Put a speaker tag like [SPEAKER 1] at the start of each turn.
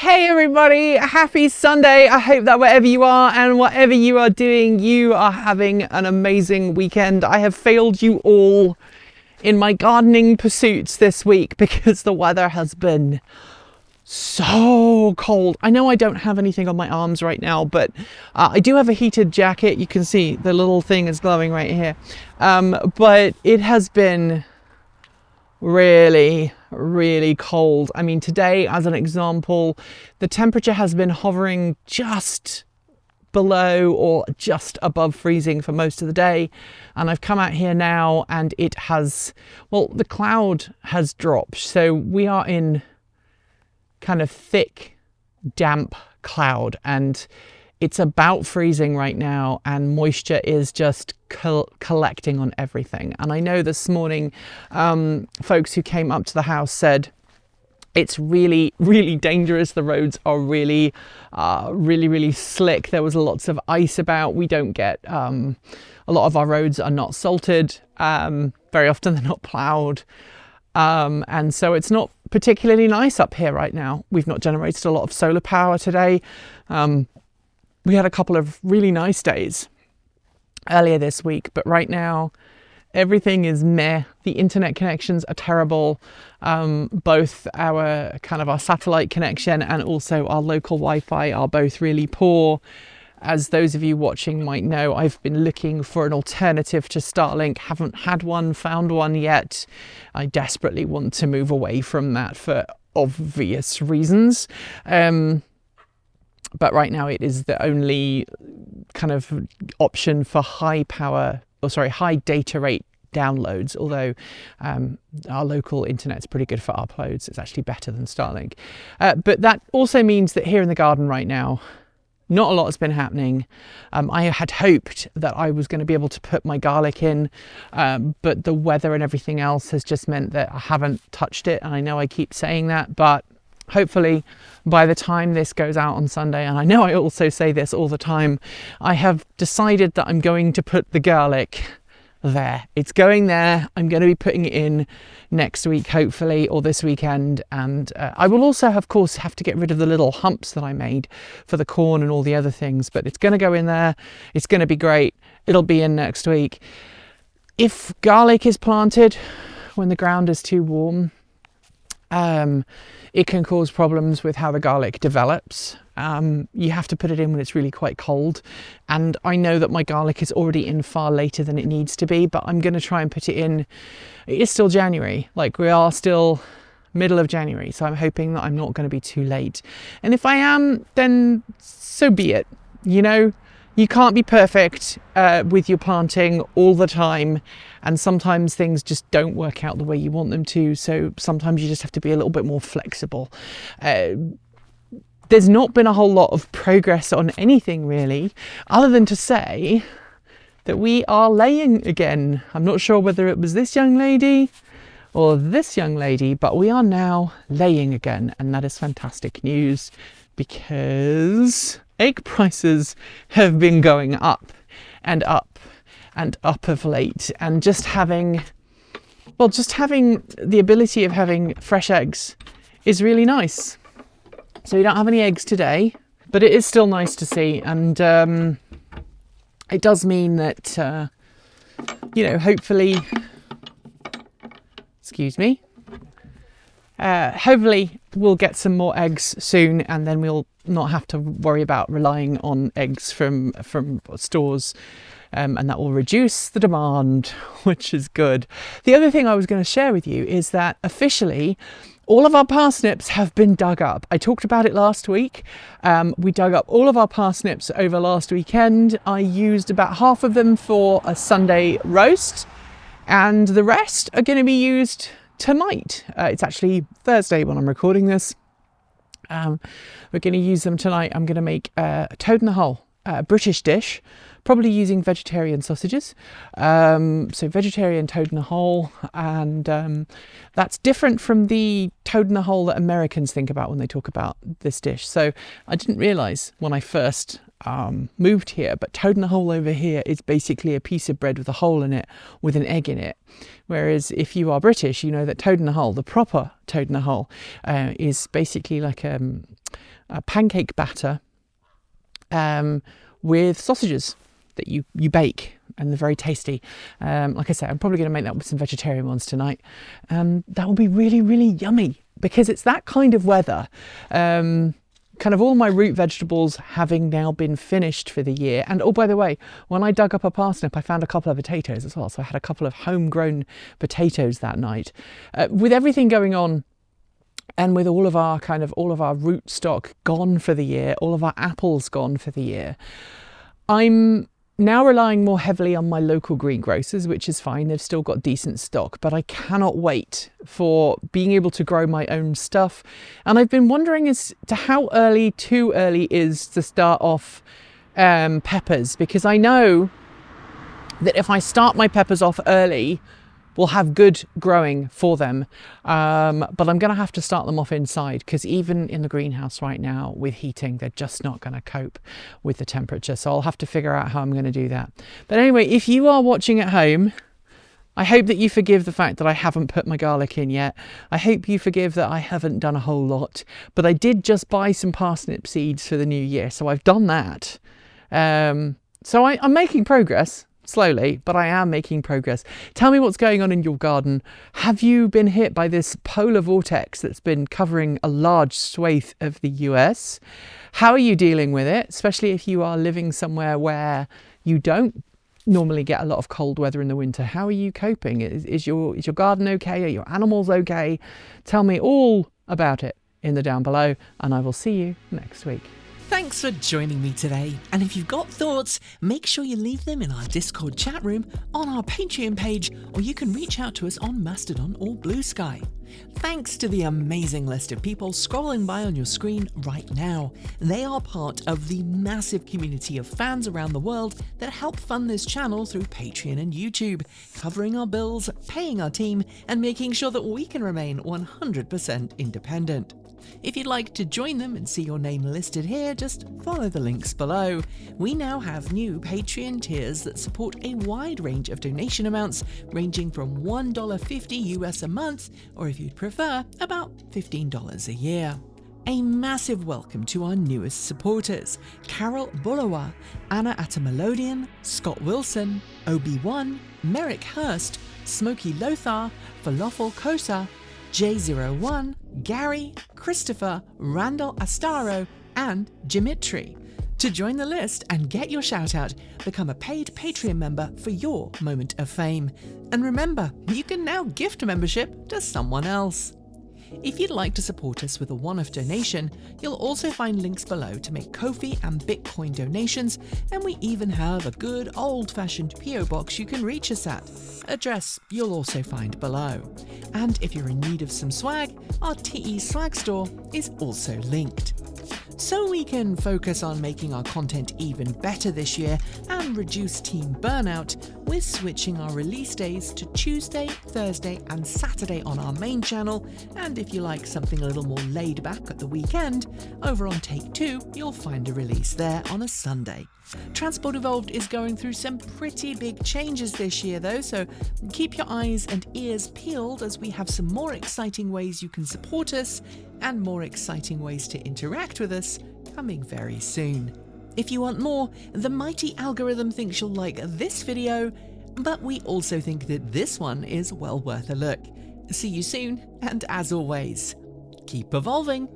[SPEAKER 1] Hey everybody, happy Sunday. I hope that wherever you are and whatever you are doing, you are having an amazing weekend. I have failed you all in my gardening pursuits this week because the weather has been so cold. I know I don't have anything on my arms right now, but I do have a heated jacket. You can see the little thing is glowing right here. But it has been really cold. I mean, today, as an example, the temperature has been hovering just below or just above freezing for most of the day, and I've come out here now and it has, well, the cloud has dropped, so we are in kind of thick damp cloud and it's about freezing right now, and moisture is just collecting on everything. And I know this morning folks who came up to the house said it's really dangerous. The roads are really slick. There was lots of ice about. We don't get a lot of our roads are not salted. Very often they're not plowed. And so it's not particularly nice up here right now. We've not generated a lot of solar power today. We had a couple of really nice days earlier this week, but right now everything is meh. The internet connections are terrible. Both our satellite connection and also our local Wi-Fi are both really poor. As those of you watching might know, I've been looking for an alternative to Starlink. Haven't had one, found one yet. I desperately want to move away from that for obvious reasons. But right now it is the only kind of option for high data rate downloads, although our local internet's pretty good for uploads. It's actually better than Starlink. But that also means that here in the garden right now, not a lot has been happening. I had hoped that I was going to be able to put my garlic in, but the weather and everything else has just meant that I haven't touched it. And I know I keep saying that, but hopefully by the time this goes out on Sunday, and I know I also say this all the time, I have decided that I'm going to put the garlic there. It's going there. I'm going to be putting it in next week, hopefully, or this weekend. And I will also, of course, have to get rid of the little humps that I made for the corn and all the other things, but it's going to go in there. It's going to be great. It'll be in next week. If garlic is planted when the ground is too warm, it can cause problems with how the garlic develops. You have to put it in when it's really quite cold, and I know that my garlic is already in far later than it needs to be, but I'm going to try and put it in. It is still January, like we are still middle of January, so I'm hoping that I'm not going to be too late. And if I am, then so be it. You know, you can't be perfect with your planting all the time, and sometimes things just don't work out the way you want them to, so sometimes you just have to be a little bit more flexible. There's not been a whole lot of progress on anything really, other than to say that we are laying again. I'm not sure whether it was this young lady or this young lady, but we are now laying again, and that is fantastic news because egg prices have been going up and up and up of late, and just having the ability of having fresh eggs is really nice. So we don't have any eggs today, but it is still nice to see, and it does mean that hopefully, hopefully we'll get some more eggs soon, and then we'll not have to worry about relying on eggs from stores, and that will reduce the demand, which is good. The other thing I was going to share with you is that officially all of our parsnips have been dug up. I talked about it last week. We dug up all of our parsnips over last weekend. I used about half of them for a Sunday roast, and the rest are going to be used tonight. It's actually Thursday when I'm recording this. We're going to use them tonight. I'm going to make a toad in the hole, a British dish, probably using vegetarian sausages. So vegetarian toad in the hole, and that's different from the toad in the hole that Americans think about when they talk about this dish. So I didn't realise when I first moved here, but toad in the hole over here is basically a piece of bread with a hole in it with an egg in it. Whereas if you are British, you know that toad in the hole, the proper toad in the hole, is basically like pancake batter with sausages that you bake, and they're very tasty. Like I said, I'm probably going to make that with some vegetarian ones tonight. That will be really, really yummy because it's that kind of weather. Kind of all my root vegetables having now been finished for the year. And oh, by the way, when I dug up a parsnip, I found a couple of potatoes as well. So I had a couple of homegrown potatoes that night. With everything going on, and with all of our root stock gone for the year, all of our apples gone for the year, I'm now relying more heavily on my local greengrocers, which is fine. They've still got decent stock, but I cannot wait for being able to grow my own stuff. And I've been wondering as to how too early is to start off peppers, because I know that if I start my peppers off early, we'll have good growing for them. But I'm going to have to start them off inside, because even in the greenhouse right now with heating, they're just not going to cope with the temperature. So I'll have to figure out how I'm going to do that. But anyway, if you are watching at home, I hope that you forgive the fact that I haven't put my garlic in yet. I hope you forgive that I haven't done a whole lot, but I did just buy some parsnip seeds for the new year. So I've done that. So I'm making progress. Slowly, but I am making progress. Tell me what's going on in your garden. Have you been hit by this polar vortex that's been covering a large swathe of the US? How are you dealing with it, especially if you are living somewhere where you don't normally get a lot of cold weather in the winter? How are you coping? Is your garden okay? Are your animals okay? Tell me all about it in the down below, and I will see you next week.
[SPEAKER 2] Thanks for joining me today, and if you've got thoughts, make sure you leave them in our Discord chat room, on our Patreon page, or you can reach out to us on Mastodon or Blue Sky. Thanks to the amazing list of people scrolling by on your screen right now. They are part of the massive community of fans around the world that help fund this channel through Patreon and YouTube, covering our bills, paying our team, and making sure that we can remain 100% independent. If you'd like to join them and see your name listed here, just follow the links below. We now have new Patreon tiers that support a wide range of donation amounts, ranging from $1.50 US a month, or if you'd prefer, about $15 a year. A massive welcome to our newest supporters: Carol Bullowa, Anna Atamelodian, Scott Wilson, Obi-Wan, Merrick Hurst, Smokey Lothar, Falafel Kosa, J01, Gary, Christopher, Randall Astaro, and Dimitri. To join the list and get your shout out, become a paid Patreon member for your moment of fame. And remember, you can now gift a membership to someone else. If you'd like to support us with a one-off donation, you'll also find links below to make Ko-fi and Bitcoin donations, and we even have a good old-fashioned PO box you can reach us at. Address you'll also find below. And if you're in need of some swag, our TE swag store is also linked. So we can focus on making our content even better this year and reduce team burnout, we're switching our release days to Tuesday, Thursday and Saturday on our main channel, and if you like something a little more laid back at the weekend, over on Take 2 you'll find a release there on a Sunday. Transport Evolved is going through some pretty big changes this year though, so keep your eyes and ears peeled as we have some more exciting ways you can support us and more exciting ways to interact with us coming very soon. If you want more, the mighty algorithm thinks you'll like this video, but we also think that this one is well worth a look. See you soon, and as always, keep evolving.